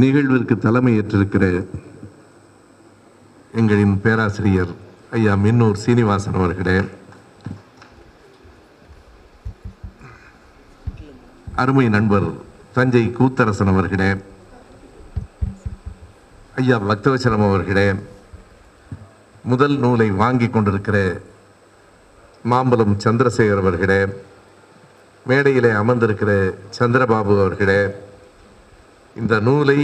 நிகழ்விற்கு தலைமையேற்றிருக்கிற எங்களின் பேராசிரியர் ஐயா மின்னூர் சீனிவாசன் அவர்களே, அருமை நண்பர் தஞ்சை கூத்தரசன் அவர்களே, ஐயா பக்தவச்சலம் அவர்களே, முதல் நூலை வாங்கி கொண்டிருக்கிற மாம்பலம் சந்திரசேகர் அவர்களே, மேடையிலே அமர்ந்திருக்கிற சந்திரபாபு அவர்களே, இந்த நூலை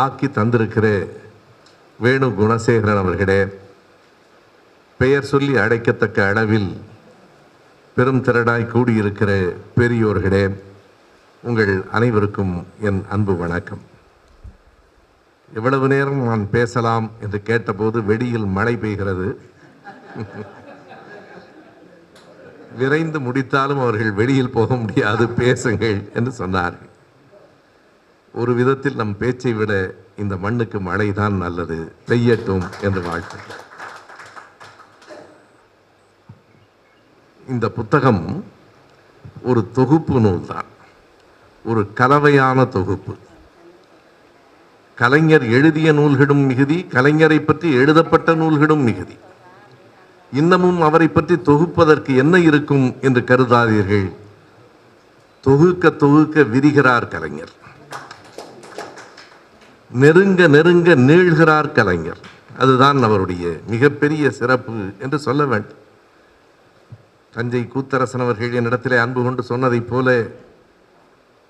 ஆக்கி தந்திருக்கிற வேணு குணசேகரன் அவர்களே, பெயர் சொல்லி அழைக்கத்தக்க அளவில் பெரும் திரளாய் கூடியிருக்கிற பெரியோர்களே, உங்கள் அனைவருக்கும் என் அன்பு வணக்கம். எவ்வளவு நேரம் நான் பேசலாம் என்று கேட்டபோது வெளியில் மழை பெய்கிறது, விரைந்து முடித்தாலும் அவர்கள் வெளியில் போக முடியாது, பேசுங்கள் என்று சொன்னார்கள். ஒரு விதத்தில் நம் பேச்சை விட இந்த மண்ணுக்கு மழைதான் நல்லது, பெய்யட்டும் என்று வாழ்த்துகிறேன். இந்த புத்தகம் ஒரு தொகுப்பு நூல்தான், ஒரு கலவையான தொகுப்பு. கலைஞர் எழுதிய நூல்களும் மிகுதி, கலைஞரை பற்றி எழுதப்பட்ட நூல்களும் மிகுதி. இன்னமும் அவரை பற்றி தொகுப்பதற்கு என்ன இருக்கும் என்று கருதாதீர்கள். தொகுக்க தொகுக்க விரிகிறார் கலைஞர், நெருங்க நெருங்க நீள்கிறார் கலைஞர். அதுதான் அவருடைய மிகப்பெரிய சிறப்பு என்று சொல்ல வேண்டும். தஞ்சை கூத்தரசன் அவர்கள் என்னிடத்திலே அன்பு கொண்டு சொன்னதைப் போல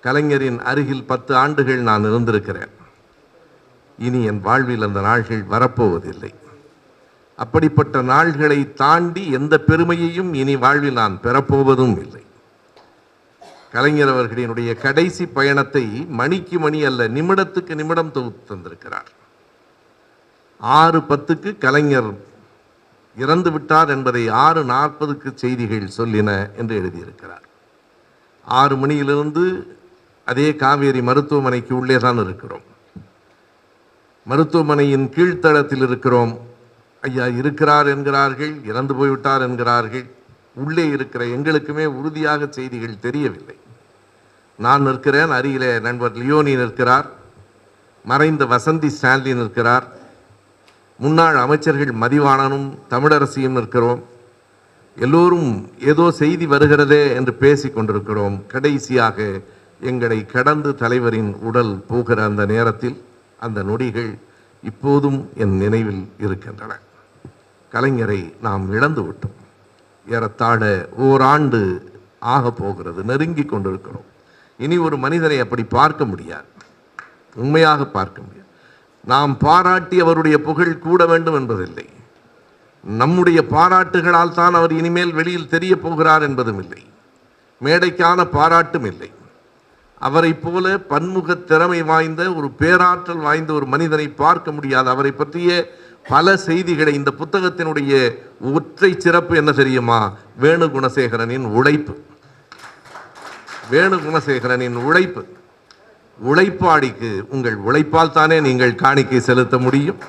கலைஞரின் அருகில் 10 ஆண்டுகள் நான் இருந்திருக்கிறேன். இனி என் வாழ்வில் அந்த நாள்கள் வரப்போவதில்லை. அப்படிப்பட்ட நாள்களை தாண்டி எந்த பெருமையையும் இனி வாழ்வில் நான் பெறப்போவதும் இல்லை. கலைஞர் அவர்களினுடைய கடைசி பயணத்தை மணிக்கு மணி அல்ல, நிமிடத்துக்கு நிமிடம் தொகுத்து தந்திருக்கிறார். 6:10 கலைஞர் இறந்து விட்டார் என்பதை 6:40 செய்திகள் சொல்லின என்று எழுதியிருக்கிறார். 6 மணியிலிருந்து அதே காவேரி மருத்துவமனைக்கு உள்ளே தான் இருக்கிறோம். மருத்துவமனையின் கீழ்த்தளத்தில் இருக்கிறோம். ஐயா இருக்கிறார் என்கிறார்கள், இறந்து போய்விட்டார் என்கிறார்கள். உள்ளே இருக்கிற எங்களுக்குமே உறுதியாக செய்திகள் தெரியவில்லை. நான் நிற்கிறேன், அருகிலே நண்பர் லியோனி நிற்கிறார், மறைந்த வசந்தி ஸ்டான்லி நிற்கிறார், முன்னாள் அமைச்சர்கள் மதிவாணனும் தமிழரசியும் நிற்கிறோம். எல்லோரும் ஏதோ செய்தி வருகிறதே என்று பேசி கொண்டிருக்கிறோம். கடைசியாக எங்களை கடந்து தலைவரின் உடல் போகிற அந்த நேரத்தில் அந்த நொடிகள் இப்போதும் என் நினைவில் இருக்கின்றன. கலைஞரை நாம் இழந்து விட்டோம். ஏறத்தாழ ஓராண்டு ஆக போகிறது, நெருங்கி கொண்டிருக்கிறோம். இனி ஒரு மனிதனை அப்படி பார்க்க முடியாது, உண்மையாக பார்க்க முடியாது. நாம் பாராட்டி அவருடைய புகழ் கூட வேண்டும் என்பதில்லை. நம்முடைய பாராட்டுகளால் தான் அவர் இனிமேல் வெளியில் தெரிய போகிறார் என்பதும் இல்லை. மேடைக்கான பாராட்டும் இல்லை. அவரை போல பன்முக திறமை வாய்ந்த ஒரு பேராற்றல் வாய்ந்த ஒரு மனிதனை பார்க்க முடியாது. அவரை பற்றிய பல செய்திகளை இந்த புத்தகத்தினுடைய ஒற்றை சிறப்பு என்ன தெரியுமா? வேணு குணசேகரனின் உழைப்பு. வேணு குணசேகரனின் உழைப்பு. உழைப்பாளிக்கு உங்கள் உழைப்பால் தானே நீங்கள் காணிக்கை செலுத்த முடியும்.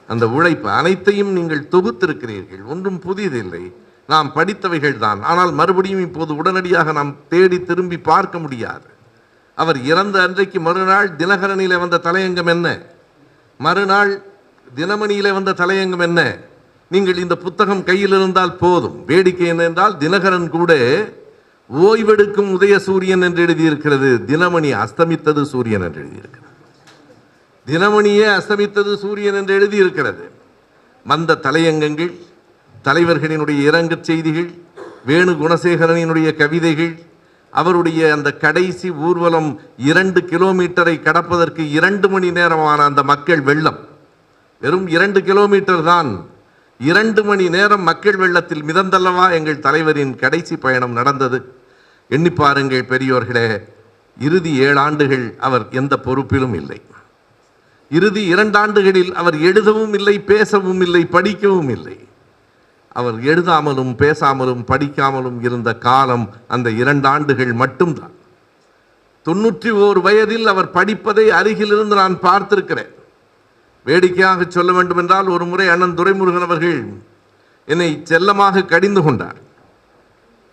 அந்த உழைப்பு அனைத்தையும் நீங்கள் தொகுத்திருக்கிறீர்கள். ஒன்றும் புதியதில்லை, நாம் படித்தவைகள் தான். ஆனால் மறுபடியும் இப்போது உடனடியாக நாம் தேடி திரும்பி பார்க்க முடியாது. அவர் இறந்த அன்றைக்கு மறுநாள் தினகரனிலே வந்த தலையங்கம் என்ன, மறுநாள் தினமணியிலே வந்த தலையங்கம் என்ன? நீங்கள் இந்த புத்தகம் கையில் இருந்தால் போதும். வேடிக்கை என்ன என்றால், தினகரன் கூட ஓய்வெடுக்கும் உதயசூரியன் என்று எழுதியிருக்கிறது, தினமணி அஸ்தமித்தது சூரியன் என்று எழுதியிருக்கிறது. தினமணியே அஸ்தமித்தது சூரியன் என்று எழுதியிருக்கிறது. வந்த தலையங்கங்கள், தலைவர்களினுடைய இரங்கற் செய்திகள், வேணு குணசேகரனினுடைய கவிதைகள், அவருடைய அந்த கடைசி ஊர்வலம் 2 கிலோமீட்டரை கடப்பதற்கு 2 மணி நேரமான அந்த மக்கள் வெள்ளம், வெறும் 2 கிலோமீட்டர் தான். 2 மணி நேரம் மக்கள் வெள்ளத்தில் மிதந்தல்லவா எங்கள் தலைவரின் கடைசி பயணம் நடந்தது. எண்ணி பாருங்கள் பெரியோர்களே. இறுதி 7 ஆண்டுகள் அவர் எந்த பொறுப்பிலும் இல்லை. இறுதி 2 ஆண்டுகளில் அவர் எழுதவும் இல்லை, பேசவும் இல்லை, படிக்கவும் இல்லை. அவர் எழுதாமலும் பேசாமலும் படிக்காமலும் இருந்த காலம் அந்த 2 ஆண்டுகள் மட்டும்தான். 91 வயதில் அவர் படிப்பதை அருகிலிருந்து நான் பார்த்திருக்கிறேன். வேடிக்கையாக சொல்ல வேண்டும் என்றால், ஒரு முறை அண்ணன் துரைமுருகன் அவர்கள் என்னை செல்லமாக கடிந்து கொண்டார்.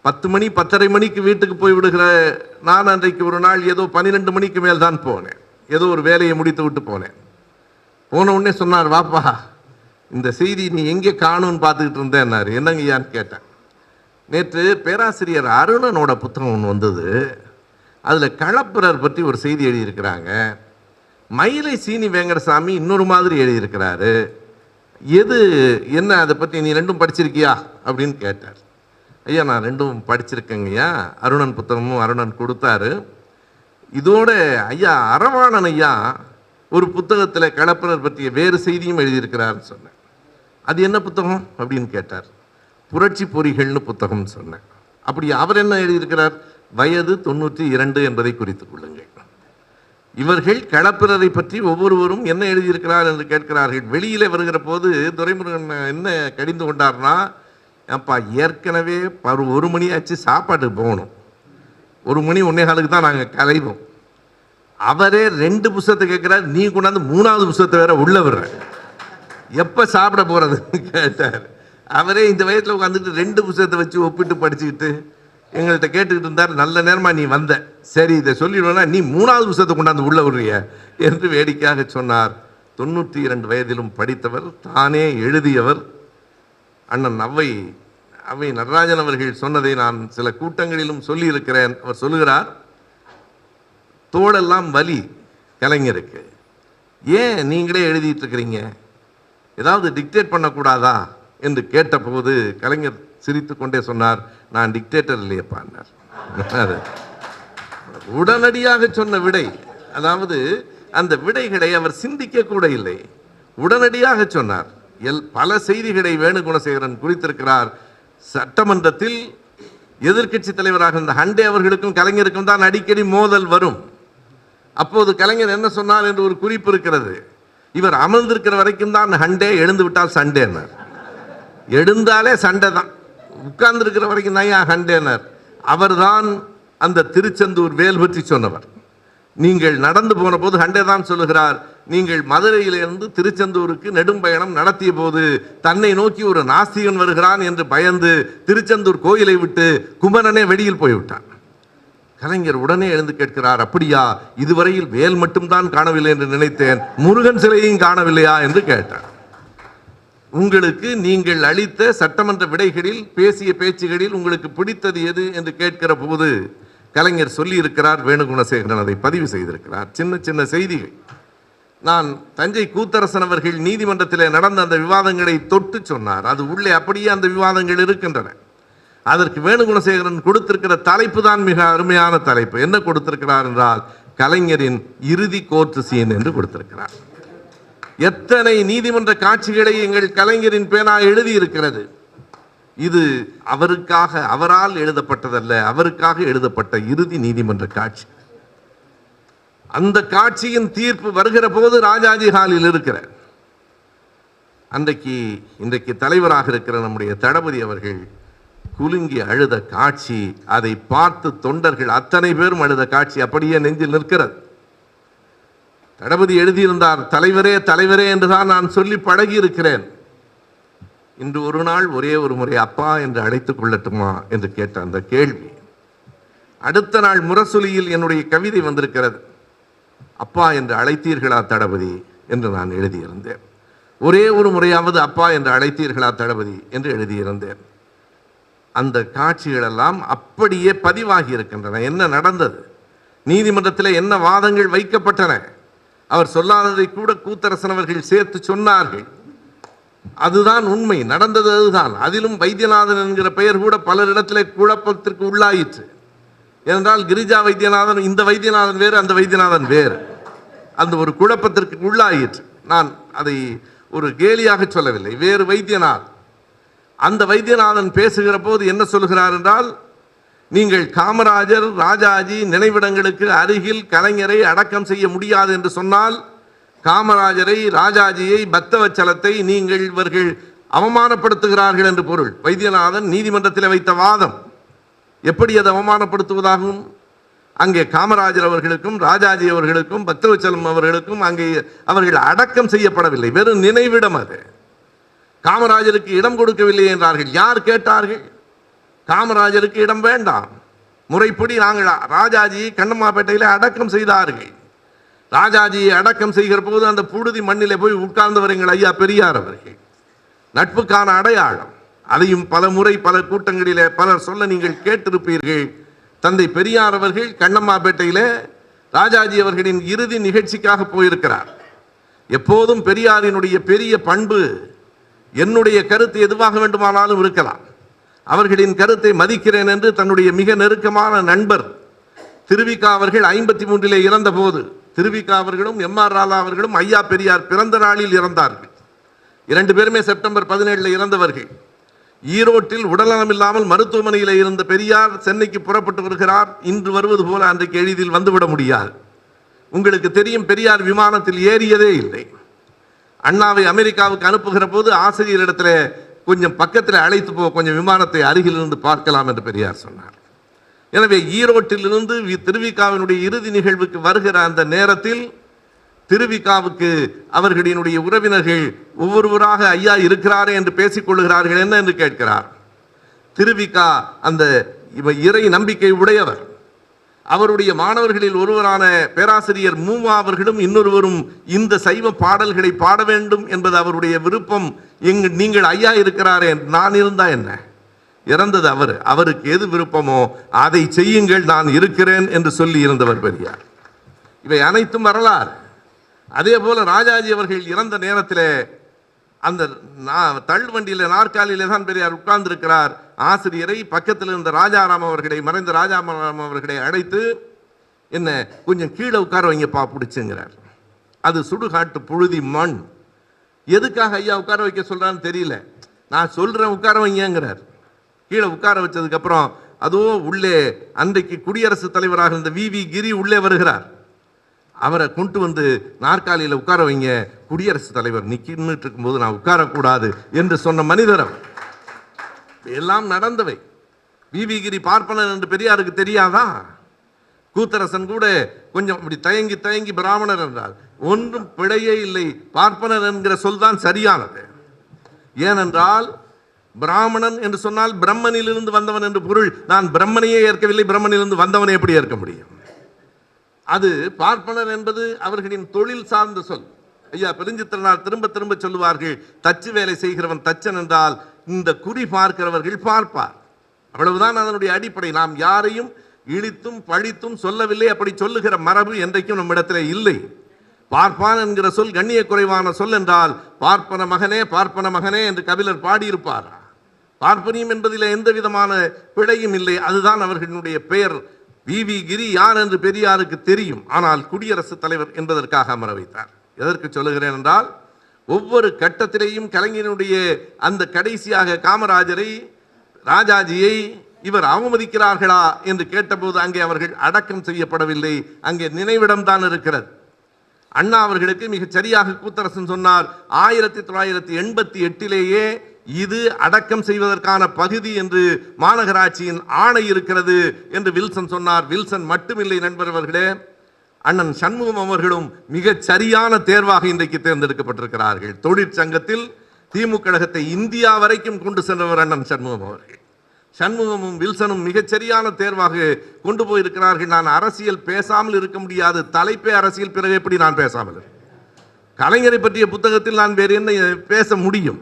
10 மணி 10:30 மணிக்கு வீட்டுக்கு போய் விடுகிற நான் அன்றைக்கு ஒரு நாள் ஏதோ 12 மணிக்கு மேல் தான் போனேன். ஏதோ ஒரு வேலையை முடித்து விட்டு போனேன். போன உடனே சொன்னார், வாப்பா இந்த செய்தி நீ எங்கே காணும்னு பார்த்துக்கிட்டு இருந்தேன்னாரு. என்னங்கய்யான்னு கேட்டேன். நேற்று பேராசிரியர் அருணனோட புத்தகம் ஒன்று வந்தது. அதில் களப்பிரர் பற்றி ஒரு செய்தி எழுதியிருக்கிறாங்க. மயிலை சீனி வெங்கடசாமி இன்னொரு மாதிரி எழுதியிருக்கிறாரு. எது என்ன, அதை பற்றி நீ ரெண்டும் படிச்சிருக்கியா அப்படின்னு கேட்டார். ஐயா நான் ரெண்டும் படிச்சிருக்கேங்கய்யா. அருணன் புத்தகமும் அருணன் கொடுத்தாரு. இதோட ஐயா அரவாணன் ஐயா ஒரு புத்தகத்தில் களப்பிரர் பற்றிய வேறு செய்தியும் எழுதியிருக்கிறாருன்னு சொன்னேன். அது என்ன புத்தகம் அப்படின்னு கேட்டார். புரட்சி பொறிகள்னு புத்தகம்னு சொன்னேன். அப்படி அவர் என்ன எழுதியிருக்கிறார்? வயது 92 என்பதை குறித்துக் கொள்ளுங்கள். இவர்கள் களப்பிரரை பற்றி ஒவ்வொருவரும் என்ன எழுதியிருக்கிறார் என்று கேட்கிறார்கள். வெளியிலே வருகிற போது துரைமுருகன் என்ன கடிந்து கொண்டார்னா, அப்பா ஏற்கனவே 1 மணி ஆச்சு, சாப்பாட்டுக்கு போகணும், 1 மணி 1:15 தான் நாங்கள் கலைவோம். அவரே 2 புத்தகத்தை கேட்குறாரு, நீ கொண்டாந்து 3வது புத்தகத்தை வேற உள்ள விடுற, எப்போ சாப்பிட போகிறதுன்னு கேட்டார். அவரே இந்த வயசில் உட்காந்துட்டு 2 புத்தகத்தை வச்சு ஒப்பிட்டு படிச்சுக்கிட்டு எங்கள்கிட்ட கேட்டுக்கிட்டு இருந்தார். நல்ல நேரமாக நீ வந்த, சரி இதை சொல்லிடுவேன்னா நீ 3வது புத்தகத்தை கொண்டாந்து உள்ள விடுறிய என்று வேடிக்கையாக சொன்னார். 92 வயதிலும் படித்தவர், தானே எழுதியவர். அண்ணன் அவ்வை நடராஜன் அவர்கள் சொன்னதை நான் சில கூட்டங்களிலும் சொல்லியிருக்கிறேன். அவர் சொல்லுகிறார், தோளெல்லாம் வலி கலைஞருக்கு, ஏன் நீங்களே எழுதிட்டு இருக்கிறீங்க, ஏதாவது டிக்டேட் பண்ணக்கூடாதா என்று கேட்டபோது கலைஞர் சிரித்து கொண்டே சொன்னார், நான் டிக்டேட்டர் இல்லையப்பான்னார். உடனடியாக சொன்ன விடை, அதாவது அந்த விடைகளை அவர் சிந்திக்க கூட இல்லை, உடனடியாக சொன்னார். பல செய்திகளை வேணுகுணசேகரன் குறித்திருக்கிறார். சட்டமன்றத்தில் எதிர்க்கட்சி தலைவராக இருந்த ஹண்டே அவர்களுக்கும் கலைஞருக்கும் தான் அடிக்கடி மோதல் வரும். அப்போது கலைஞர் என்ன சொன்னார் என்று ஒரு குறிப்பு இருக்கிறது. இவர் அமர்ந்திருக்கிற வரைக்கும் தான் ஹண்டே, எழுந்து விட்டால் சண்டேனார். எழுந்தாலே சண்டை தான், உட்கார்ந்து இருக்கிற வரைக்கும் தான் ஏன் ஹண்டேனார். அவர்தான் அந்த திருச்செந்தூர் வேல் பற்றி சொன்னவர். நீங்கள் நடந்து போன போது ஹண்டே தான் சொல்லுகிறார், நீங்கள் மதுரையிலிருந்து திருச்செந்தூருக்கு நெடும் பயணம் நடத்திய போது தன்னை நோக்கி ஒரு நாஸ்திகன் வருகிறான் என்று பயந்து திருச்செந்தூர் கோயிலை விட்டு குமரனே வெளியில் போய்விட்டான். கலைஞர் உடனே எழுந்து கேட்கிறார், அப்படியா, இதுவரையில் வேல் மட்டும்தான் காணவில்லை என்று நினைத்தேன், முருகன் சிலையையும் காணவில்லையா என்று கேட்டார். உங்களுக்கு நீங்கள் அளித்த சட்டமன்ற விடைகளில் பேசிய பேச்சுகளில் உங்களுக்கு பிடித்தது எது என்று கேட்கிற போது கலைஞர் சொல்லி இருக்கிறார். வேணுகுணசேகரன் அதை பதிவு செய்திருக்கிறார். சின்ன சின்ன செய்திகள். நான் தஞ்சை கூத்தரசன் அவர்கள் நீதிமன்றத்தில் நடந்த அந்த விவாதங்களை தொட்டு சொன்னார். அது உள்ளே அப்படியே அந்த விவாதங்கள் இருக்கின்றன. அதற்கு வேணுகுணசேகரன் கொடுத்திருக்கிற தலைப்பு தான் மிக அருமையான தலைப்பு. என்ன கொடுத்திருக்கிறார் என்றால், கலைஞரின் இறுதி கோர்ட்டு சீன் என்று கொடுத்திருக்கிறார். எத்தனை நீதிமன்ற காட்சிகளை எங்கள் கலைஞரின் பேனா எழுதியிருக்கிறது. இது அவருக்காக, அவரால் எழுதப்பட்டதல்ல, அவருக்காக எழுதப்பட்ட இறுதி நீதிமன்ற காட்சி. அந்த காட்சியின் தீர்ப்பு வருகிற போது ராஜாஜி ஹாலில் இருக்கிறார். இன்றைக்கு தலைவராக இருக்கிற நம்முடைய தளபதி அவர்கள் குலுங்கி அழுத காட்சி, அதை பார்த்து தொண்டர்கள் அத்தனை பேரும் அழுத காட்சி அப்படியே நெஞ்சில் நிற்கிறது. தளபதி எழுதியிருந்தார், தலைவரே தலைவரே என்றுதான் நான் சொல்லி பழகி இருக்கிறேன். இன்று ஒரு நாள் ஒரே ஒரு முறை அப்பா என்று அழைத்துக் கொள்ளட்டுமா என்று கேட்ட அந்த கேள்வி. அடுத்த நாள் முரசொலியில் என்னுடைய கவிதை வந்திருக்கிறது, அப்பா என்று அழைத்தீர்களா தளபதி என்று நான் எழுதியிருந்தேன். ஒரே ஒரு முறையாவது அப்பா என்று அழைத்தீர்களா தளபதி என்று எழுதியிருந்தேன். அந்த காட்சிகளெல்லாம் அப்படியே பதிவாகி இருக்கின்றன. என்ன நடந்தது, நீதிமன்றத்தில் என்ன வாதங்கள் வைக்கப்பட்டன, அவர் சொல்லாததை கூட கூத்தரசன் அவர்கள் சேர்த்து சொன்னார்கள். அதுதான் உண்மை, நடந்தது அதுதான். அதிலும் வைத்தியநாதன் என்கிற பெயர் கூட பலரிடத்திலே குழப்பத்திற்கு உள்ளாயிற்று. ஏனென்றால் கிரிஜா வைத்தியநாதன், இந்த வைத்தியநாதன் வேறு, அந்த வைத்தியநாதன் வேறு, அந்த ஒரு குழப்பத்திற்கு உள்ளாயிற்று. நான் அதை ஒரு கேலியாக சொல்லவில்லை, வேறு வைத்தியநாதன். அந்த வைத்தியநாதன் பேசுகிற போது என்ன சொல்கிறார் என்றால், நீங்கள் காமராஜர் ராஜாஜி நினைவிடங்களுக்கு அருகில் கலைஞரை அடக்கம் செய்ய முடியாது என்று சொன்னால், காமராஜரை ராஜாஜியை பக்தவச்சலத்தை நீங்கள் இவர்கள் அவமானப்படுத்துகிறார்கள் என்று பொருள். வைத்தியநாதன் நீதிமன்றத்தில் வைத்த வாதம். எப்படி அது அவமானப்படுத்துவதாகும்? அங்கே காமராஜர் அவர்களுக்கும் ராஜாஜி அவர்களுக்கும் பக்தவச்சலம் அவர்களுக்கும் அங்கே அவர்கள் அடக்கம் செய்யப்படவில்லை, வெறும் நினைவிடம். அது காமராஜருக்கு இடம் கொடுக்கவில்லை என்றார்கள். யார் கேட்டார்கள்? காமராஜருக்கு இடம் வேண்டாம், முறைப்படி நாங்கள் ராஜாஜியை கண்ணம்மாப்பேட்டையில் அடக்கம் செய்தார்கள். ராஜாஜியை அடக்கம் செய்கிற போது அந்த புழுதி மண்ணிலே போய் உட்கார்ந்தவர் எங்கள் ஐயா பெரியார் அவர்கள். நட்புக்கான அடையாளம். அதையும் பல முறை பல கூட்டங்களிலே பலர் சொல்ல நீங்கள் கேட்டிருப்பீர்கள். தந்தை பெரியார் அவர்கள் கண்ணம்மாபேட்டையிலே ராஜாஜி அவர்களின் இறுதி நிகழ்ச்சிக்காக போயிருக்கிறார். எப்போதும் பெரியாரினுடைய பெரிய பண்பு, என்னுடைய கருத்து எதுவாக வேண்டுமானாலும் இருக்கலாம், அவர்களின் கருத்தை மதிக்கிறேன் என்று தன்னுடைய மிக நெருக்கமான நண்பர் திருவிக்கா அவர்கள் 53 இறந்த போது, திருவிக்கா அவர்களும் எம்.ஆர். ராலா அவர்களும் ஐயா பெரியார் பிறந்த நாளில் இறந்தார்கள். 2 பேருமே செப்டம்பர் 17 இறந்தவர்கள். ஈரோட்டில் உடல்நலம் இல்லாமல் மருத்துவமனையில் இருந்த பெரியார் சென்னைக்கு புறப்பட்டு வருகிறார். இன்று வருவது போல அன்றைக்கு எளிதில் வந்துவிட முடியாது. உங்களுக்கு தெரியும், பெரியார் விமானத்தில் ஏறியதே இல்லை. அண்ணாவை அமெரிக்காவுக்கு அனுப்புகிற போது ஆசிரியரிடத்தில் கொஞ்சம் பக்கத்தில் அழைத்து போ, கொஞ்சம் விமானத்தை அருகில் இருந்து பார்க்கலாம் என்று பெரியார் சொன்னார். எனவே ஈரோட்டிலிருந்து திருவிக்காவினுடைய இறுதி நிகழ்வுக்கு வருகிற அந்த நேரத்தில் திருவிக்காவுக்கு அவர்களினுடைய உறவினர்கள் ஒவ்வொருவராக ஐயா இருக்கிறாரே என்று பேசிக் கொள்ளுகிறார்கள். என்ன என்று கேட்கிறார். திருவிக்கா அந்த இறை நம்பிக்கை உடையவர். அவருடைய மாணவர்களில் ஒருவரான பேராசிரியர் மூமா அவர்களும் இன்னொருவரும் இந்த சைவ பாடல்களை பாட வேண்டும் என்பது அவருடைய விருப்பம். நீங்கள் ஐயா இருக்கிறாரே, நான் இருந்தா என்ன, இறந்தது அவருக்கு எது விருப்பமோ அதை செய்யுங்கள், நான் இருக்கிறேன் என்று சொல்லி இருந்தவர் பெரியார். இவை அனைத்தும் வரலாறு. அதே போல ராஜாஜி அவர்கள் இறந்த நேரத்தில் அந்த தள்ளுவண்டியில் நாற்காலியிலே தான் பெரியார் உட்கார்ந்து இருக்கிறார். ஆசிரியரை பக்கத்தில் இருந்த ராஜாராம் அவர்களை, மறைந்த ராஜாராம் அவர்களை அழைத்து, என்ன கொஞ்சம் கீழே உட்கார வைங்கப்பா பிடிச்சுங்கிறார். அது சுடுகாட்டு புழுதி மண். எதுக்காக ஐயா உட்கார வைக்க சொல்றான்னு தெரியல. நான் சொல்றேன் உட்கார வைங்கிறார். கீழே உட்கார வச்சதுக்கு அப்புறம் அதோ உள்ளே அன்றைக்கு குடியரசுத் தலைவராக இருந்த வி கிரி உள்ளே வருகிறார். அவரை கொண்டு வந்து நாற்காலியில் உட்கார வைங்க, குடியரசுத் தலைவர் நிக்கிட்டு இருக்கும்போது நான் உட்காரக்கூடாது என்று சொன்ன மனிதர் அவர். எல்லாம் நடந்தவை. வி கிரி பார்ப்பனர் என்று பெரியாருக்கு தெரியாதா? கூத்தரசன் கூட கொஞ்சம் இப்படி தயங்கி தயங்கி பிராமணர் என்றால் ஒன்றும் பிழையே இல்லை, பார்ப்பனர் என்கிற சொல் தான் சரியானது. ஏனென்றால் பிராமணன் என்று சொன்னால் பிரம்மனிலிருந்து வந்தவன் என்று பொருள். நான் பிரம்மனையே ஏற்கவில்லை, பிரம்மனிலிருந்து வந்தவனை எப்படி ஏற்க முடியும்? அது பார்ப்பனர் என்பது அவர்களின் தொழில் சார்ந்த சொல். ஐயா பெருஞ்சித்திரனார் திரும்ப திரும்ப சொல்லுவார்கள், தச்சு வேலை செய்கிறவன் தச்சன் என்றால் இந்த குறி பார்க்கிறவர்கள் பார்ப்பார். அவ்வளவுதான் அதனுடைய அடிப்படை. நாம் யாரையும் இழித்தும் பழித்தும் சொல்லவில்லை. அப்படி சொல்லுகிற மரபு என்றைக்கும் நம்மிடத்தில் இல்லை. பார்ப்பான் என்கிற சொல் கண்ணிய குறைவான சொல் என்றால் பார்ப்பன மகனே பார்ப்பன மகனே என்று கபிலர் பாடியிருப்பார். பார்ப்பனியம் என்பதில் எந்த விதமான பிழையும் இல்லை. அதுதான் அவர்களுடைய பெயர். வி கிரி யார் என்று பெரியாருக்கு தெரியும். ஆனால் குடியரசுத் தலைவர் என்பதற்காக அமர வைத்தார். எதற்கு சொல்லுகிறேன் என்றால், ஒவ்வொரு கட்டத்திலேயும் கலைஞனுடைய அந்த கடைசியாக காமராஜரை, ராஜாஜியை இவர் அவமதிக்கிறார்களா என்று கேட்டபோது அங்கே அவர்கள் அடக்கம் செய்யப்படவில்லை, அங்கே நினைவிடம் தான் இருக்கிறது. அண்ணா அவர்களுக்கு மிகச் சரியாக கூத்தரசன் சொன்னார், 1988 இது அடக்கம் செய்வதற்கான பகுதி என்று மாநகராட்சியின் ஆணை இருக்கிறது என்று வில்சன் சொன்னார். வில்சன் மட்டுமில்லை நண்பர்களே, அண்ணன் சண்முகம் அவர்களும் மிகச் சரியான தேர்வாக இன்றைக்கு தேர்ந்தெடுக்கப்பட்டிருக்கிறார்கள். தொழிற்சங்கத்தில் திமுக கழகத்தை இந்தியா வரைக்கும் கொண்டு சென்றவர் அண்ணன் சண்முகம் அவர்கள். சண்முகமும் வில்சனும் மிகச்சரியான தேர்வாக கொண்டு போயிருக்கிறார்கள். நான் அரசியல் பேசாமல் இருக்க முடியாது. தலைப்பே அரசியல், பிறகு எப்படி நான் பேசாமல்? கலைஞரை பற்றிய புத்தகத்தில் நான் வேறு என்ன பேச முடியும்?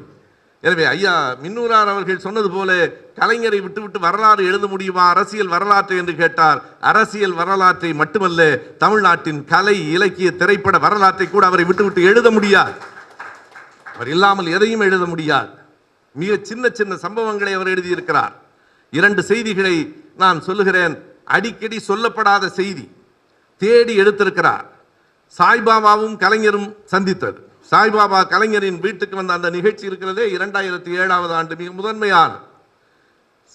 எனவே ஐயா மின்னூரார் அவர்கள் சொன்னது போல கலைஞரை விட்டுவிட்டு வரலாறு எழுத முடியுமா, அரசியல் வரலாற்றை என்று கேட்டார். அரசியல் வரலாற்றை மட்டுமல்ல, தமிழ்நாட்டின் கலை இலக்கிய திரைப்பட வரலாற்றை கூட அவரை விட்டுவிட்டு எழுத முடியாது. அவர் இல்லாமல் எதையும் எழுத முடியாது. மிக சின்ன சின்ன சம்பவங்களை அவர் எழுதியிருக்கிறார். 2 செய்திகளை நான் சொல்லுகிறேன். அடிக்கடி சொல்லப்படாத செய்தி தேடி எடுத்திருக்கிறார். சாய்பாபாவும் கலைஞரும் சந்தித்தது. சாய்பாபா கலைஞரின் வீட்டுக்கு வந்த அந்த நிகழ்ச்சி இருக்கிறதே 2007 ஆண்டு, மிக முதன்மையான.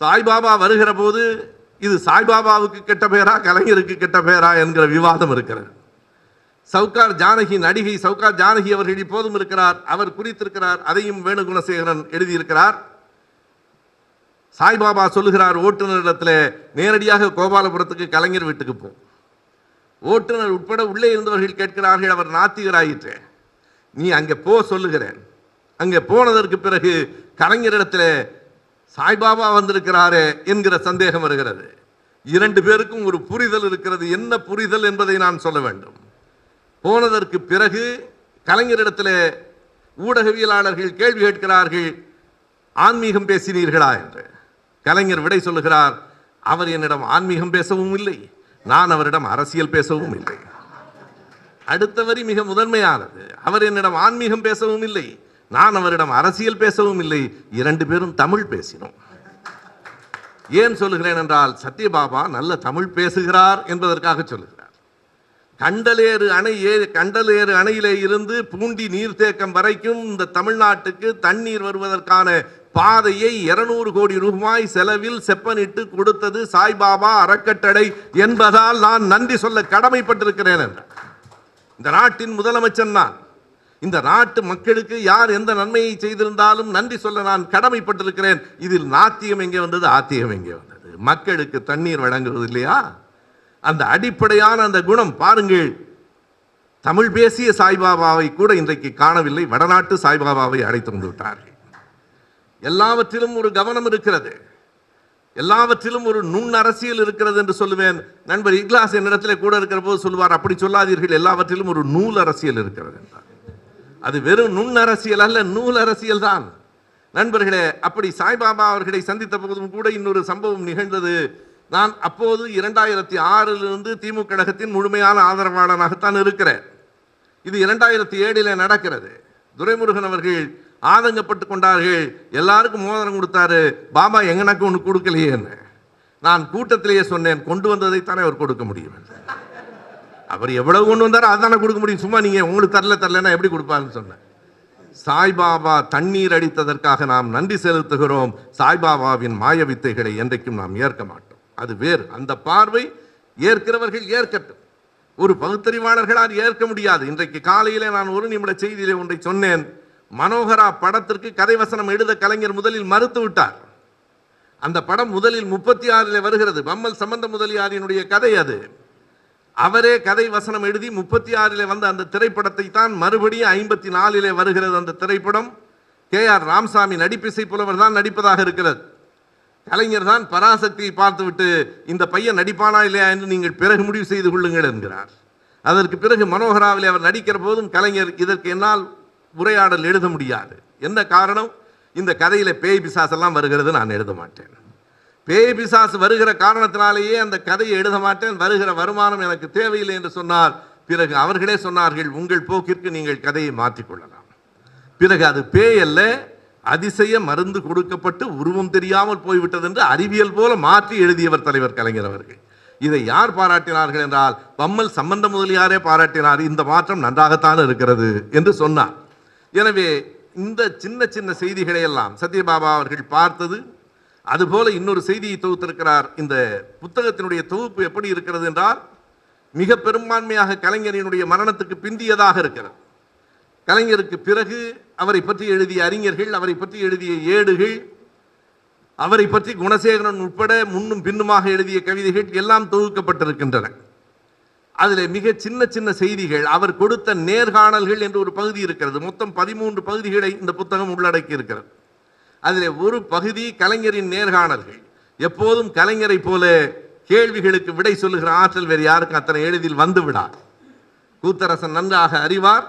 சாய்பாபா வருகிற போது இது சாய்பாபாவுக்கு கெட்ட பேரா கலைஞருக்கு கெட்ட பேரா என்கிற விவாதம் இருக்கிறது. சவுகார் ஜானகி, நடிகை சவுகார் ஜானகி அவர்கள் இப்போதும் இருக்கிறார். அவர் குறித்திருக்கிறார். அதையும் வேணுகுணசேகரன் எழுதியிருக்கிறார். சாய்பாபா சொல்லுகிறார் ஓட்டுநரிடத்தில், நேரடியாக கோபாலபுரத்துக்கு கலைஞர் வீட்டுக்கு போ. ஓட்டுநர் உட்பட உள்ளே இருந்தவர்கள் கேட்கிறார்கள், அவர் நாத்திகராயிற்றே, நீ அங்கே போ சொல்லுகிறேன். அங்கே போனதற்கு பிறகு கலைஞரிடத்தில் சாய்பாபா வந்திருக்கிறாரே என்கிற சந்தேகம் வருகிறது. 2 பேருக்கும் ஒரு புரிதல் இருக்கிறது. என்ன புரிதல் என்பதை நான் சொல்ல வேண்டும். போனதற்கு பிறகு கலைஞரிடத்தில் ஊடகவியலாளர்கள் கேள்வி கேட்கிறார்கள், ஆன்மீகம் பேசினீர்களா என்று. கலைஞர் விடை சொல்லுகிறார், அவர் என்னிடம் ஆன்மீகம் பேசவும் இல்லை, நான் அவரிடம் அரசியல் பேசவும் இல்லை. அடுத்த வரி மிக முதன்மையானது. அவர் என்னிடம் ஆன்மீகம் பேசவும் இல்லை, நான் அவரிடம் அரசியல் பேசவும் இல்லை, இரண்டு பேரும் தமிழ் பேசினோம். ஏன் சொல்லுகிறேன் என்றால், சத்யபாமா நல்ல தமிழ் பேசுகிறார் என்பதற்காக சொல்லுகிறார். கண்டலேறு அணையிலே இருந்து பூண்டி நீர்த்தேக்கம் வரைக்கும் இந்த தமிழ்நாட்டுக்கு தண்ணீர் வருவதற்கான பாதையை 200 கோடி ரூபாய் செலவில் செப்பனிட்டு கொடுத்தது சாய்பாபா அறக்கட்டளை என்பதால் நான் நன்றி சொல்ல கடமைப்பட்டிருக்கிறேன் என்றார். இந்த நாட்டின் முதலமைச்சர் நான். இந்த நாட்டு மக்களுக்கு யார் எந்த நன்மையை செய்திருந்தாலும் நன்றி சொல்ல நான் கடமைப்பட்டிருக்கிறேன். இதில் நாத்தியம் எங்கே வந்தது, ஆத்தியம் எங்கே வந்தது? மக்களுக்கு தண்ணீர் வழங்குவது இல்லையா? அந்த அடிப்படையான அந்த குணம் பாருங்கள். தமிழ் பேசிய சாய்பாபாவை கூட இன்றைக்கு காணவில்லை, வடநாட்டு சாய்பாபாவை அழைத்து வந்து விட்டார்கள். எல்லாவற்றிலும் ஒரு கவனம் இருக்கிறது, எல்லாவற்றிலும் ஒரு நுண் அரசியல் இருக்கிறது என்று சொல்லுவேன். நண்பர் இக்லாஸ் என்னிடத்தில் கூட இருக்கிற போது சொல்லுவார், அப்படி சொல்லாதீர்கள், எல்லாவற்றிலும் ஒரு நூல் அரசியல் இருக்கிறது என்றார். அது வெறும் நுண் அரசியல் அல்ல, நூல் அரசியல் தான். நண்பர்களே, அப்படி சாய்பாபா அவர்களை சந்தித்த போதும் கூட இன்னொரு சம்பவம் நிகழ்ந்தது. நான் அப்போது 2006 திமுக கழகத்தின் முழுமையான ஆதரவாளனாகத்தான் இருக்கிறேன். இது 2007 நடக்கிறது. துரைமுருகன் அவர்கள் ஆதங்கப்பட்டு கொண்டார்கள், எல்லாருக்கும் மோதிரம் கொடுத்தாரு, பாபா எங்கனக்கு ஒன்று கொடுக்கலையே. நான் கூட்டத்திலேயே சொன்னேன், கொண்டு வந்ததைத்தானே அவர் கொடுக்க முடியும். அவர் எவ்வளவு கொண்டு வந்தாரோ அதானே கொடுக்க முடியும், சும்மா நீங்க உங்களுக்கு தரலன்னா எப்படி கொடுப்பாருன்னு சொன்னேன். சாய்பாபா தண்ணீர் அடித்ததற்காக நாம் நன்றி செலுத்துகிறோம், சாய்பாபாவின் மாய வித்தைகளை என்றைக்கும் நாம் ஏற்க மாட்டோம். அது வேறு. அந்த பார்வை ஏற்கிறவர்கள் ஏற்கட்டும், ஒரு பகுத்தறிவாளர்களால் ஏற்க முடியாது. இன்றைக்கு காலையிலே நான் ஒரு நிமிட செய்தியிலே ஒன்றை சொன்னேன். மனோகரா படத்திற்கு கதை வசனம் எழுத கலைஞர் முதலில் மறுத்து விட்டார். அந்த படம் முதலில் 36 வருகிறது. பம்மல் சம்பந்த முதலியாரினுடைய கதை அது. அவரே கதை வசனம் எழுதி 36 வந்த அந்த திரைப்படத்தை தான் மறுபடியும் 54 வருகிறது. அந்த திரைப்படம் KR ராமசாமி நடிப்பிசை புலவர் தான் நடிப்பதாக இருக்கிறது. கலைஞர் தான் பராசக்தியை பார்த்துவிட்டு இந்த பையன் நடிப்பானா இல்லையா என்று நீங்கள் பிறகு முடிவு செய்து கொள்ளுங்கள் என்கிறார். அதற்கு பிறகு மனோகராவிலே அவர் நடிக்கிற போதும் கலைஞர், இதற்கு என்னால் உரையாடல் எழுத முடியாது. என்ன காரணம்? இந்த கதையில பேய் பிசாசெல்லாம் வருகிறது, நான் எழுத மாட்டேன். பேய் பிசாசு வருகிற காரணத்தினாலேயே அந்த கதையை எழுத மாட்டேன், வருகிற வருமானம் எனக்கு தேவையில்லை என்று சொன்னார். பிறகு அவர்களே சொன்னார்கள், உங்கள் போக்கிற்கு நீங்கள் கதையை மாற்றிக்கொள்ளலாம். பிறகு அது பேய் அல்ல, அதிசய மருந்து கொடுக்கப்பட்டு உருவம் தெரியாமல் போய்விட்டது என்று அறிவியல் போல மாற்றி எழுதியவர் தலைவர் கலைஞர் அவர்கள். இதை யார் பாராட்டினார்கள் என்றால், பம்மல் சம்பந்த முதலியாரே பாராட்டினார். இந்த மாற்றம் நன்றாகத்தான் இருக்கிறது என்று சொன்னார். எனவே இந்த சின்ன சின்ன செய்திகளை எல்லாம் சத்யபாபா அவர்கள் பார்த்தது. அதுபோல இன்னொரு செய்தியை தொகுத்திருக்கிறார். இந்த புத்தகத்தினுடைய தொகுப்பு எப்படி இருக்கிறது என்றால், மிக பெரும்பான்மையாக கலைஞரினுடைய மரணத்துக்கு பிந்தியதாக இருக்கிறது. கலைஞருக்கு பிறகு அவரை பற்றி எழுதிய அறிஞர்கள், அவரை பற்றி எழுதிய ஏடுகள், அவரை பற்றி குணசேகரன் உட்பட முன்னும் பின்னுமாக எழுதிய கவிதைகள் எல்லாம் தொகுக்கப்பட்டிருக்கின்றன. அதில் மிக சின்ன சின்ன செய்திகள், அவர் கொடுத்த நேர்காணல்கள் என்று ஒரு பகுதி இருக்கிறது. மொத்தம் 13 பகுதிகளை இந்த புத்தகம் உள்ளடக்கி இருக்கிறது. அதில் ஒரு பகுதி கலைஞரின் நேர்காணல்கள். எப்போதும் கலைஞரை போல கேள்விகளுக்கு விடை சொல்லுகிற ஆற்றல் வேறு யாருக்கும் அத்தனை எளிதில் வந்து விடார். கூத்தரசன் நன்றாக அறிவார்.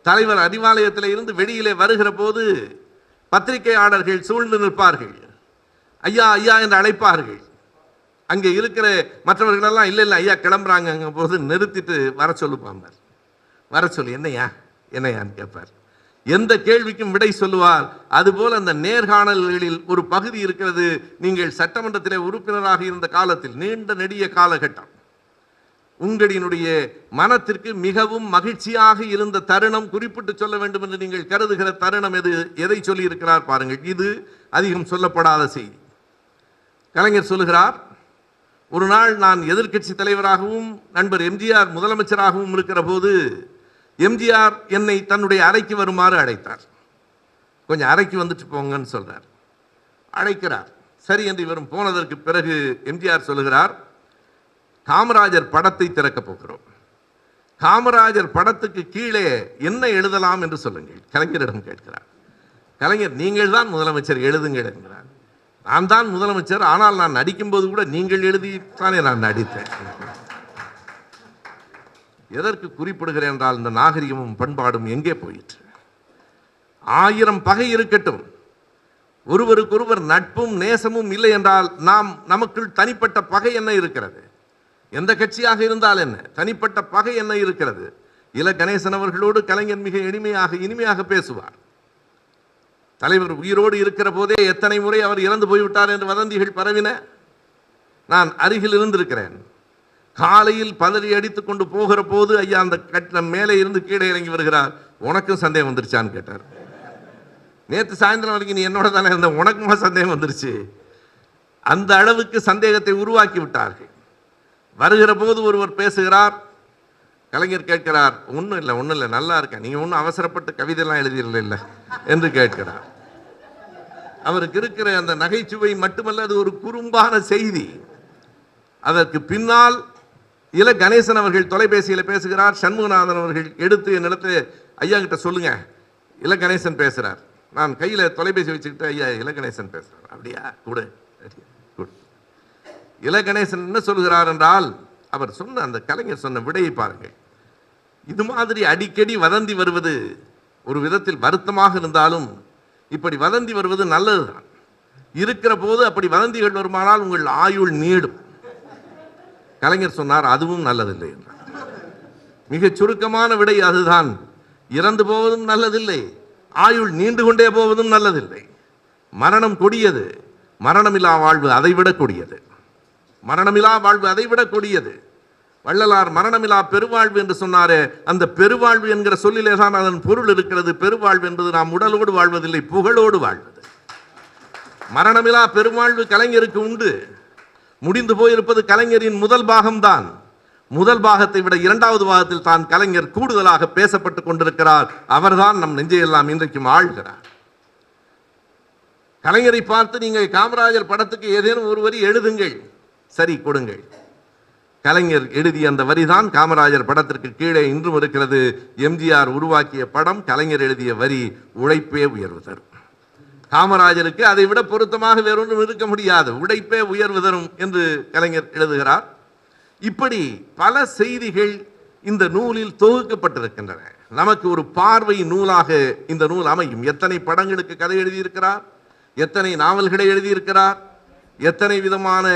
தலைவர் அறிவாலயத்தில் இருந்து வெளியிலே வருகிற போது பத்திரிகையாளர்கள் சூழ்ந்து நிற்பார்கள். ஐயா ஐயா என்று அழைப்பார்கள். அங்கே இருக்கிற மற்றவர்களெல்லாம் இல்லை இல்லை ஐயா கிளம்புறாங்க அங்கே போது நிறுத்திட்டு வர சொல்லுப்பாங்க. வர சொல்லி என்னையான்னு கேட்பார். எந்த கேள்விக்கும் விடை சொல்லுவார். அதுபோல் அந்த நேர்காணல்களில் ஒரு பகுதி இருக்கிறது. நீங்கள் சட்டமன்றத்திலே உறுப்பினராக இருந்த காலத்தில், நீண்ட நெடிய காலகட்டம், உங்களினுடைய மனத்திற்கு மிகவும் மகிழ்ச்சியாக இருந்த தருணம் குறிப்பிட்டு சொல்ல வேண்டும் என்று நீங்கள் கருதுகிற தருணம் எதை சொல்லி இருக்கிறார் பாருங்கள். இது அதிகம் சொல்லப்படாத செய்தி. கலைஞர் சொல்லுகிறார், ஒரு நாள் நான் எதிர்க்கட்சி தலைவராகவும் நண்பர் எம்ஜிஆர் முதலமைச்சராகவும் இருக்கிற போது எம்ஜிஆர் என்னை தன்னுடைய அறைக்கு வருமாறு அழைத்தார். கொஞ்சம் அறைக்கு வந்துட்டு போங்கன்னு சொல்றார். அழைக்கிறார். சரி என்று இவரும் போனதற்கு பிறகு எம்ஜிஆர் சொல்லுகிறார், காமராஜர் படத்தை திறக்கப் போகிறோம். காமராஜர் படத்துக்கு கீழே என்ன எழுதலாம் என்று சொல்லுங்கள். கலைஞரிடம் கேட்கிறார். கலைஞர், நீங்கள் தான் முதலமைச்சர், எழுதுங்கள் என்கிறார். நான் தான் முதலமைச்சர், ஆனால் நான் நடிக்கும்போது கூட நீங்கள் எழுதித்தானே நான் நடித்தேன். எதற்கு குறிப்பிடுகிறேன் என்றால் இந்த நாகரிகமும் பண்பாடும் எங்கே போயிற்று? 1000 பகை இருக்கட்டும், ஒருவருக்கொருவர் நட்பும் நேசமும் இல்லை என்றால் நமக்குள் தனிப்பட்ட பகை என்ன இருக்கிறது? எந்த கட்சியாக இருந்தால் என்ன, தனிப்பட்ட பகை என்ன இருக்கிறது? இல கணேசன் அவர்களோடு கலைஞர் மிக இனிமையாக பேசுவார். தலைவர் உயிரோடு இருக்கிற போதே எத்தனை முறை அவர் இறந்து போய்விட்டார் என்று வதந்திகள் பரவின. நான் அருகில் இருந்திருக்கிறேன். காலையில் பதறி அடித்துக் கொண்டு போகிற போது ஐயா அந்த கட்டிடம் மேலே இருந்து கீழே இறங்கி வருகிறார். உனக்கும் சந்தேகம் வந்துருச்சான்னு கேட்டார். நேற்று சாயந்தரம் வரைக்கும் நீ என்னோட தானே இருந்த, உனக்குமா சந்தேகம் வந்துருச்சு? அந்த அளவுக்கு சந்தேகத்தை உருவாக்கி விட்டார்கள். வருகிற போது ஒருவர் பேசுகிறார். கலைஞர் கேட்கிறார், ஒன்றும் இல்லை நல்லா இருக்கேன், நீங்கள் ஒன்றும் அவசரப்பட்டு கவிதையெல்லாம் எழுதிடல இல்லை என்று கேட்கிறார். அவருக்கு இருக்கிற அந்த நகைச்சுவை மட்டுமல்ல, அது ஒரு குறும்பான செய்தி. அதற்கு பின்னால் இல கணேசன் அவர்கள் தொலைபேசியில் பேசுகிறார். சண்முகநாதன் அவர்கள் எடுத்து என்னிடத்தில் ஐயா கிட்ட சொல்லுங்க, இல கணேசன் பேசுகிறார். நான் கையில் தொலைபேசி வச்சுக்கிட்டு ஐயா இல கணேசன் பேசுகிறார். அப்படியா, கூட இல கணேசன் என்ன சொல்கிறார் என்றால், அவர் சொன்ன அந்த கலைஞர் சொன்ன விடையை பாருங்கள். இது மாதிரி அடிக்கடி வதந்தி வருவது ஒரு விதத்தில் வருத்தமாக இருந்தாலும் இப்படி வதந்தி வருவது நல்லதுதான். இருக்கிற போது அப்படி வதந்திகள் வருமானால் உங்கள் ஆயுள் நீடும். கலைஞர் சொன்னார், அதுவும் நல்லதில்லை என்றார். மிகச் சுருக்கமான விடை அதுதான். இறந்து போவதும் நல்லதில்லை, ஆயுள் நீண்டு கொண்டே போவதும் நல்லதில்லை. மரணம் கொடியது, மரணமில்லா வாழ்வு அதைவிட கொடியது. மரணமில்லா வாழ்வு அதைவிட கொடியது. வள்ளலார் மரணமில்லா பெருவாழ்வு என்று சொன்னாரே, அந்த பெருவாழ்வு என்கிற சொல்லிலே தான் அதன் பொருள் இருக்கிறது. பெருவாழ்வு என்பது நாம் உடலோடு வாழ்வதில்லை, புகழோடு வாழ்வது. மரணமில்லா பெருவாழ்வு கலைஞருக்கு உண்டு. முடிந்து போயிருப்பது கலைஞரின் முதல் பாகம்தான். முதல் பாகத்தை விட 2வது பாகத்தில் தான் கலைஞர் கூடுதலாக பேசப்பட்டுக் கொண்டிருக்கிறார். அவர்தான் நம் நெஞ்சையெல்லாம் இன்றைக்கும் ஆள்கிறார். கலைஞரை பார்த்து நீங்கள் காமராஜர் படத்துக்கு ஏதேனும் ஒரு வரி எழுதுங்கள், சரி கொடுங்கள். கலைஞர் எழுதிய அந்த வரிதான் காமராஜர் படத்திற்கு கீழே இன்றும் இருக்கிறது. எம்ஜிஆர் உருவாக்கிய படம், கலைஞர் எழுதிய வரி, உழைப்பே உயர்வு தரும். காமராஜருக்கு அதை விட பொருத்தமாக வேறொன்றும் இருக்க முடியாது. உழைப்பே உயர்வு தரும் என்று கலைஞர் எழுதுகிறார். இப்படி பல செய்திகள் இந்த நூலில் தொகுக்கப்பட்டிருக்கின்றன. நமக்கு ஒரு பார்வை நூலாக இந்த நூல் அமையும். எத்தனை படங்களுக்கு கதை எழுதியிருக்கிறார், எத்தனை நாவல்களை எழுதியிருக்கிறார், எத்தனை விதமான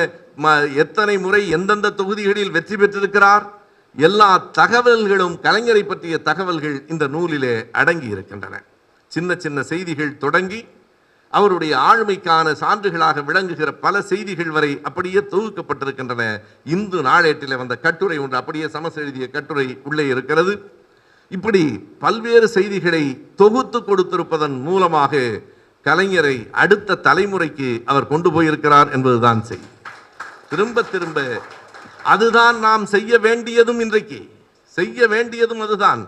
எத்தனை முறை எந்தெந்த தொகுதிகளில் வெற்றி பெற்றிருக்கிறார், எல்லா தகவல்களும் கலைஞரை பற்றிய தகவல்கள் இந்த நூலிலே அடங்கி இருக்கின்றன. சின்ன சின்ன செய்திகள் தொடங்கி அவருடைய ஆளுமைக்கான சான்றுகளாக விளங்குகிற பல செய்திகள் வரை அப்படியே தொகுக்கப்பட்டிருக்கின்றன. இந்து நாளேட்டில் வந்த கட்டுரை ஒன்று அப்படியே சமஸ் எழுதிய கட்டுரை உள்ளே இருக்கிறது. இப்படி பல்வேறு செய்திகளை தொகுத்து கொடுத்திருப்பதன் மூலமாக கலைஞரை அடுத்த தலைமுறைக்கு அவர் கொண்டு போயிருக்கிறார் என்பதுதான் செய்தி. திரும்ப திரும்ப அதுதான் நாம் செய்ய வேண்டியதும், இன்றைக்கு செய்ய வேண்டியதும் அதுதான்.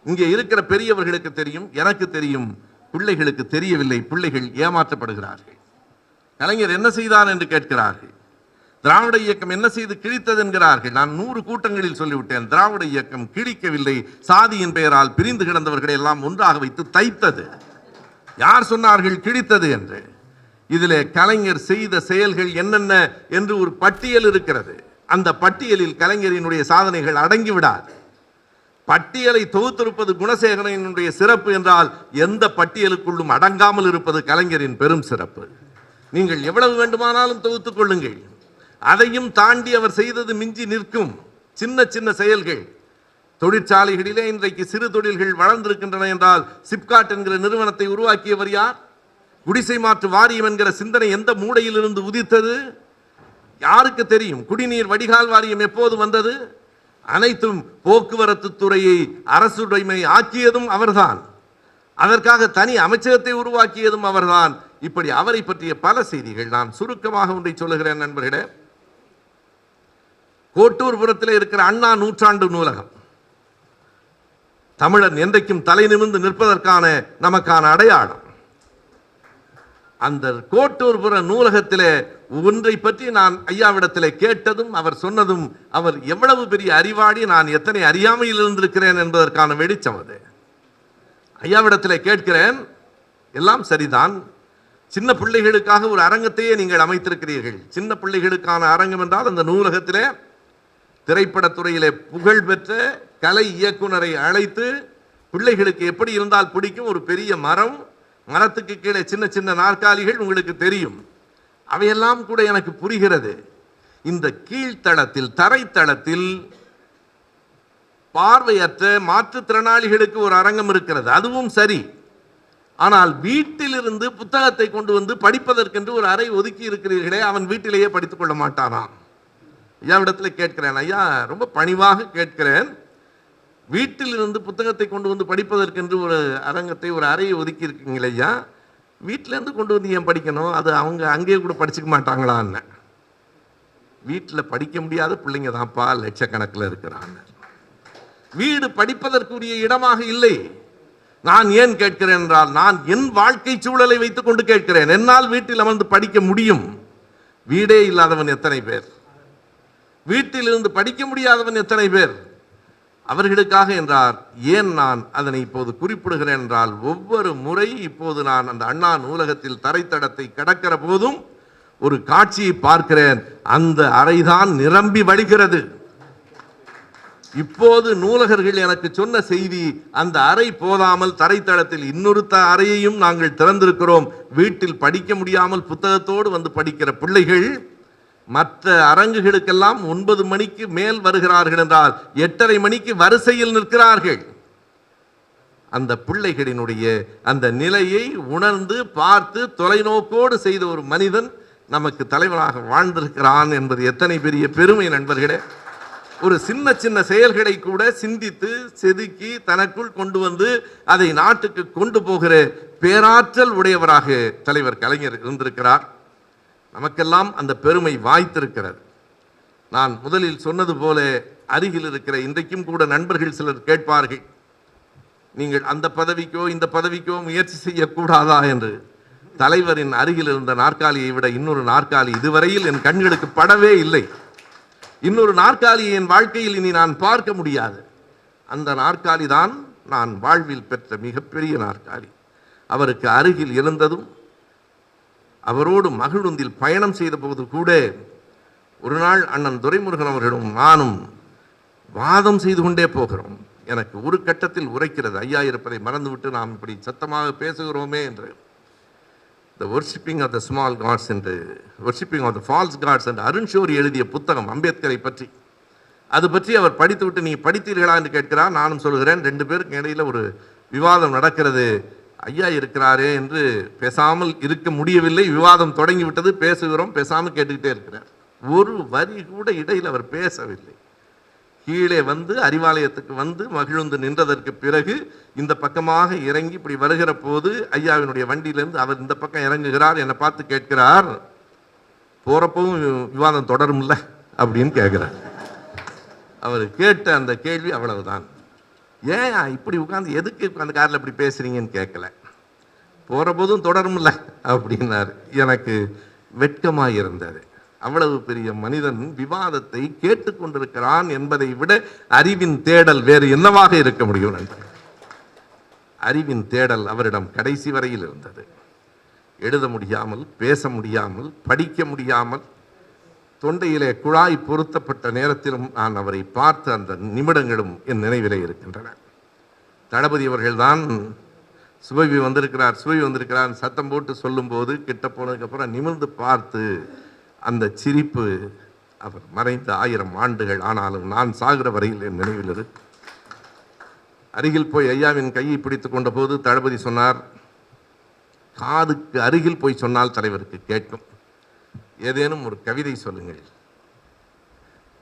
இங்கே இருக்கிற பெரியவர்களுக்கு தெரியும், எனக்கு தெரியும், பிள்ளைகளுக்கு தெரியவில்லை. பிள்ளைகள் ஏமாற்றப்படுகிறார்கள். கலைஞர் என்ன செய்தார் என்று கேட்கிறார்கள். திராவிட இயக்கம் என்ன செய்து கிழித்தது என்கிறார்கள். நான் 100 கூட்டங்களில் சொல்லிவிட்டேன், திராவிட இயக்கம் கிழிக்கவில்லை, சாதியின் பெயரால் பிரிந்து கிடந்தவர்களை எல்லாம் ஒன்றாக வைத்து தைத்தது. யார் சொன்னார்கள் கிழித்தது என்று? இதிலே கலைஞர் செய்த செயல்கள் என்னென்ன என்று ஒரு பட்டியல் இருக்கிறது. அந்த பட்டியலில் கலைஞரினுடைய சாதனைகள் அடங்கிவிடாது. பட்டியலை தொகுத்திருப்பது குணசேகரனுடைய சிறப்பு என்றால் எந்த பட்டியலுக்குள்ளும் அடங்காமல் இருப்பது கலைஞரின் பெரும் சிறப்பு. நீங்கள் எவ்வளவு வேண்டுமானாலும் தொகுத்துக் கொள்ளுங்கள், அதையும் தாண்டி அவர் செய்தது மிஞ்சி நிற்கும். சின்ன சின்ன செயல்கள். தொழிற்சாலைகளிலே இன்றைக்கு சிறு தொழில்கள் வளர்ந்திருக்கின்றன என்றால் சிப்காட் என்கிற நிறுவனத்தை உருவாக்கியவர் யார்? குடிசை மாற்று வாரியம் என்கிற சிந்தனை எந்த மூடையிலிருந்து உதித்தது யாருக்கு தெரியும்? குடிநீர் வடிகால் வாரியம் எப்போது வந்தது? அனைத்தும் போக்குவரத்து துறையை அரசுடைமை ஆக்கியதும் அவர்தான். அதற்காக தனி அமைச்சகத்தை உருவாக்கியதும் அவர்தான். இப்படி அவரை பற்றிய பல செய்திகள். நான் சுருக்கமாக ஒன்றை சொல்லுகிறேன் நண்பர்களே. கோட்டூர்புரத்தில் இருக்கிற அண்ணா நூற்றாண்டு நூலகம் தமிழன் என்றைக்கும் தலை நிமிர்ந்து நிற்பதற்கான நமக்கான அடையாளம். அந்த கோட்டூர்புர நூலகத்திலே ஒன்றை பற்றி நான் ஐயாவிடத்திலே கேட்டதும் அவர் சொன்னதும், அவர் எவ்வளவு பெரிய அறிவாளி, நான் எத்தனை அறியாமையில் இருந்திருக்கிறேன் என்பதற்கான வெளிச்சம் அது. ஐயாவிடத்திலே கேட்கிறேன், எல்லாம் சரிதான், சின்ன பிள்ளைகளுக்காக ஒரு அரங்கத்தையே நீங்கள் அமைத்திருக்கிறீர்கள். சின்ன பிள்ளைகளுக்கான அரங்கம் என்றால் அந்த நூலகத்திலே திரைப்படத்துறையிலே புகழ் பெற்ற கலை இயக்குனரை அழைத்து பிள்ளைகளுக்கு எப்படி இருந்தால் பிடிக்கும், ஒரு பெரிய மரம், மரத்துக்கு கீழே சின்ன சின்ன நாற்காலிகள் உங்களுக்கு தெரியும், அவையெல்லாம் கூட எனக்கு புரிகிறது. இந்த கீழ்த்தளத்தில் தரைத்தளத்தில் பார்வையற்ற மாற்றுத்திறனாளிகளுக்கு ஒரு அரங்கம் இருக்கிறது, அதுவும் சரி. ஆனால் வீட்டிலிருந்து புத்தகத்தை கொண்டு வந்து படிப்பதற்கென்று ஒரு அறை ஒதுக்கி இருக்கிறீர்களே, அவன் வீட்டிலேயே படித்துக் கொள்ள மாட்டானாம். ஐயாவிடத்தில் கேட்கிறேன், ஐயா ரொம்ப பணிவாக கேட்கிறேன், வீட்டிலிருந்து புத்தகத்தை கொண்டு வந்து படிப்பதற்கென்று ஒரு அரங்கத்தை ஒரு அறையை ஒதுக்கி இருக்கீங்களே ஐயா, வீட்டிலேருந்து கொண்டு வந்து ஏன் படிக்கணும், அது அவங்க அங்கேயே கூட படிச்சுக்க மாட்டாங்களான்னு. வீட்டில் படிக்க முடியாத பிள்ளைங்க தான்ப்பா லட்சக்கணக்கில் இருக்கிறாங்க. வீடு படிப்பதற்குரிய இடமாக இல்லை. நான் ஏன் கேட்கிறேன் என்றால், நான் என் வாழ்க்கை சூழலை வைத்துக் கொண்டு கேட்கிறேன். என்னால் வீட்டில் அமர்ந்து படிக்க முடியும். வீடே இல்லாதவன் எத்தனை பேர், வீட்டிலிருந்து படிக்க முடியாதவன் எத்தனை பேர். அவர்களுக்காக என்றார். ஏன் நான் அதனை இப்போது குறிப்பிடுகிறேன் என்றால், ஒவ்வொரு முறை இப்போது நான் அந்த அண்ணா நூலகத்தில் தரைத்தடத்தை கடக்கிற போதும் ஒரு காட்சியை பார்க்கிறேன். அந்த அறைதான் நிரம்பி வழிகிறது. இப்போது நூலகர்கள் எனக்கு சொன்ன செய்தி, அந்த அறை போதாமல் தரைத்தளத்தில் இன்னொரு அறையையும் நாங்கள் திறந்திருக்கிறோம். வீட்டில் படிக்க முடியாமல் புத்தகத்தோடு வந்து படிக்கிற பிள்ளைகள் மற்ற அரங்குகளுக்கெல்லாம் 9 மணிக்கு மேல் வருகிறார்கள் என்றால் 8:30 மணிக்கு வரிசையில் நிற்கிறார்கள். அந்த பிள்ளைகளினுடைய அந்த நிலையை உணர்ந்து பார்த்து தொலைநோக்கோடு செய்த ஒரு மனிதன் நமக்கு தலைவராக வாழ்ந்திருக்கிறான் என்பது எத்தனை பெரிய பெருமை நண்பர்களே. ஒரு சின்ன சின்ன செயல்களை கூட சிந்தித்து செதுக்கி தனக்குள் கொண்டு வந்து அதை நாட்டுக்கு கொண்டு போகிற பேராற்றல் உடையவராக தலைவர் கலைஞர் இருந்திருக்கிறார். நமக்கெல்லாம் அந்த பெருமை வாய்த்திருக்கிறது. நான் முதலில் சொன்னது போல, அருகில் இருக்கிற இன்றைக்கும் கூட நண்பர்கள் சிலர் கேட்பார்கள், நீங்கள் அந்த பதவிக்கோ இந்த பதவிக்கோ முயற்சி செய்யக்கூடாதா என்று. தலைவரின் அருகில் இருந்த நாற்காலியை விட இன்னொரு நாற்காலி இதுவரையில் என் கண்களுக்கு படவே இல்லை. இன்னொரு நாற்காலியை என் வாழ்க்கையில் இனி நான் பார்க்க முடியாது. அந்த நாற்காலி தான் நான் வாழ்வில் பெற்ற மிகப்பெரிய நாற்காலி. அவருக்கு அருகில் இருந்ததும் அவரோடு மகிழுந்தில் பயணம் செய்த போது கூட ஒரு நாள் அண்ணன் துரைமுருகன் அவர்களும் நானும் வாதம் செய்து கொண்டே போகிறோம். எனக்கு ஒரு கட்டத்தில் உரைக்கிறது, ஐயா இருப்பதை மறந்துவிட்டு நாம் இப்படி சத்தமாக பேசுகிறோமே என்று. The worshipping of the small gods என்று worshipping of the false gods என்று அருண் ஷோரி எழுதிய புத்தகம் அம்பேத்கரை பற்றி, அது பற்றி அவர் படித்துவிட்டு நீ படித்தீர்களா என்று கேட்கிறார். நானும் சொல்கிறேன். 2 பேருக்கு இடையில ஒரு விவாதம் நடக்கிறது. ஐயா இருக்கிறாரே என்று பேசாமல் இருக்க முடியவில்லை. விவாதம் தொடங்கிவிட்டது. பேசுகிறோம், பேசாமல் கேட்டுக்கிட்டே இருக்கிறார். ஒரு வரி கூட இடையில் அவர் பேசவில்லை. கீழே வந்து அறிவாலயத்துக்கு வந்து மகிழ்ந்து நின்றதற்கு பிறகு இந்த பக்கமாக இறங்கி இப்படி வருகிற போது ஐயாவினுடைய வண்டியிலிருந்து அவர் இந்த பக்கம் இறங்குகிறார். என்னை பார்த்து கேட்கிறார், போறப்பவும் விவாதம் தொடரும்ல அப்படின்னு கேட்கிறார். அவர் கேட்ட அந்த கேள்வி அவ்வளவுதான். ஏன் இப்படி உட்காந்து எதுக்கு அந்த காரில் இப்படி பேசுறீங்கன்னு கேட்கல. போற போதும் தொடரும்ல அப்படின்னாரு. எனக்கு வெட்கமாக இருந்தது. அவ்வளவு பெரிய மனிதன் விவாதத்தை கேட்டுக்கொண்டிருக்கிறான் என்பதை விட அறிவின் தேடல் வேறு என்னவாக இருக்க முடியும் நண்பர்? அறிவின் தேடல் அவரிடம் கடைசி வரையில் இருந்தது. எழுத முடியாமல், பேச முடியாமல், படிக்க முடியாமல், தொண்டையிலே குழாய் பொருத்தப்பட்ட நேரத்திலும் நான் அவரை பார்த்த அந்த நிமிடங்களும் என் நினைவிலே இருக்கின்றன. தளபதி அவர்கள்தான் சுபவி வந்திருக்கிறார் சத்தம் போட்டு சொல்லும்போது கிட்ட போனதுக்கப்புறம் நிமிர்ந்து பார்த்து அந்த சிரிப்பு, அவர் மறைந்த 1000 ஆண்டுகள் ஆனாலும் நான் சாகிற வரையில் என் நினைவில் இருக்கு. அருகில் போய் ஐயாவின் கையை பிடித்து கொண்ட போது தளபதி சொன்னார், காதுக்கு அருகில் போய் சொன்னால் தலைவருக்கு கேட்கும், ஏதேனும் ஒரு கவிதை சொல்லுங்கள்.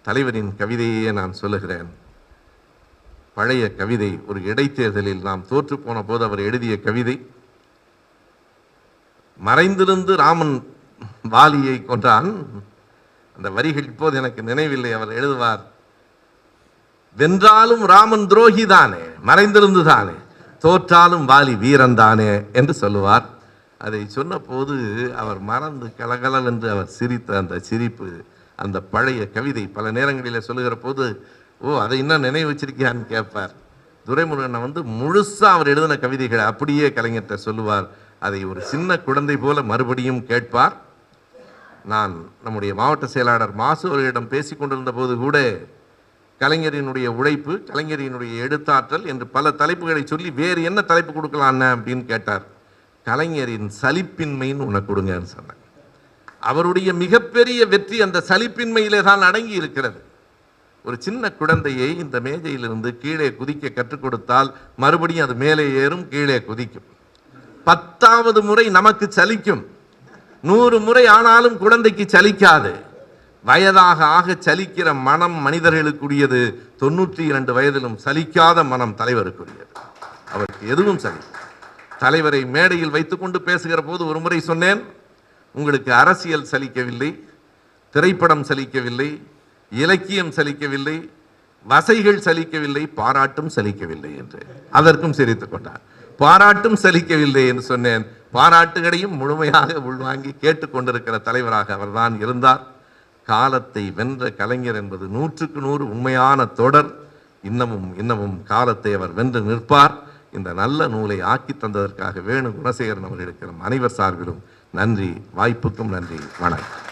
தலைவரின் கவிதையே நான் சொல்லுகிறேன். பழைய கவிதை, ஒரு இடைத்தேர்தலில் நாம் தோற்று போன போது அவர் எழுதிய கவிதை. மறைந்திருந்து ராமன் வாலியை கொன்றான். அந்த வரிகள் இப்போது எனக்கு நினைவில்லை. அவர் எழுதுவார், வென்றாலும் ராமன் துரோகி தானே, மறைந்திருந்து தானே, தோற்றாலும் வாலி வீரன் தானே என்று சொல்லுவார். அதை சொன்ன போது அவர் மறந்து கலகலல் என்று அவர் சிரித்த அந்த சிரிப்பு, அந்த பழைய கவிதை பல நேரங்களில் சொல்லுகிற போது, அதை இன்னும் நினைவு வச்சிருக்கியான்னு கேட்பார். துரைமுருகனை வந்து முழுசா அவர் எழுதின கவிதைகளை அப்படியே கலைஞர்கிட்ட சொல்லுவார். அதை ஒரு சின்ன குழந்தை போல மறுபடியும் கேட்பார். நான் நம்முடைய மாவட்ட செயலாளர் மாசு அவர்களிடம் பேசி கொண்டிருந்த போது கூட கலைஞரினுடைய உழைப்பு, கலைஞரினுடைய எழுத்தாற்றல் என்று பல தலைப்புகளை சொல்லி வேறு என்ன தலைப்பு கொடுக்கலாம் அப்படின்னு கேட்டார். கலைஞரின் சலிப்பின்மைன்னு உனக்கு கொடுங்கன்னு சொன்னார். அவருடைய மிகப்பெரிய வெற்றி அந்த சலிப்பின்மையிலே தான் அடங்கி இருக்கிறது. ஒரு சின்ன குழந்தையை இந்த மேஜையிலிருந்து கீழே குதிக்க கற்றுக் கொடுத்தால் மறுபடியும் அது மேலே ஏறும், கீழே குதிக்கும். 10வது முறை நமக்கு சலிக்கும். 100 முறை ஆனாலும் குழந்தைக்கு சலிக்காது. வயதாக ஆக சலிக்கிற மனம் மனிதர்களுக்குரியது. 92 வயதிலும் சலிக்காத மனம் தலைவருக்குரியது. அவருக்கு எதுவும் சலி. தலைவரை மேடையில் வைத்துக்கொண்டு பேசுகிற போது ஒரு முறை சொன்னேன், உங்களுக்கு அரசியல் சலிக்கவில்லை, திரைப்படம் சலிக்கவில்லை, இலக்கியம் சலிக்கவில்லை, வசைகள் சலிக்கவில்லை, பாராட்டும் சலிக்கவில்லை என்று. அதற்கும் சிரித்துக் கொண்டார். பாராட்டும் சலிக்கவில்லை என்று சொன்னேன். பாராட்டுகளையும் முழுமையாக உள்வாங்கி கேட்டுக்கொண்டிருக்கிற தலைவராக அவர்தான் இருந்தார். காலத்தை வென்ற கலைஞர் என்பது 100க்கு 100 உண்மையான தொடர். இன்னமும் காலத்தை அவர் வென்று நிற்பார். இந்த நல்ல நூலை ஆக்கி தந்ததற்காக வேணு குணசேகரன் அவர்களுக்கு அனைவர் சார்பிலும் நன்றி. வாய்ப்புக்கும் நன்றி. வணக்கம்.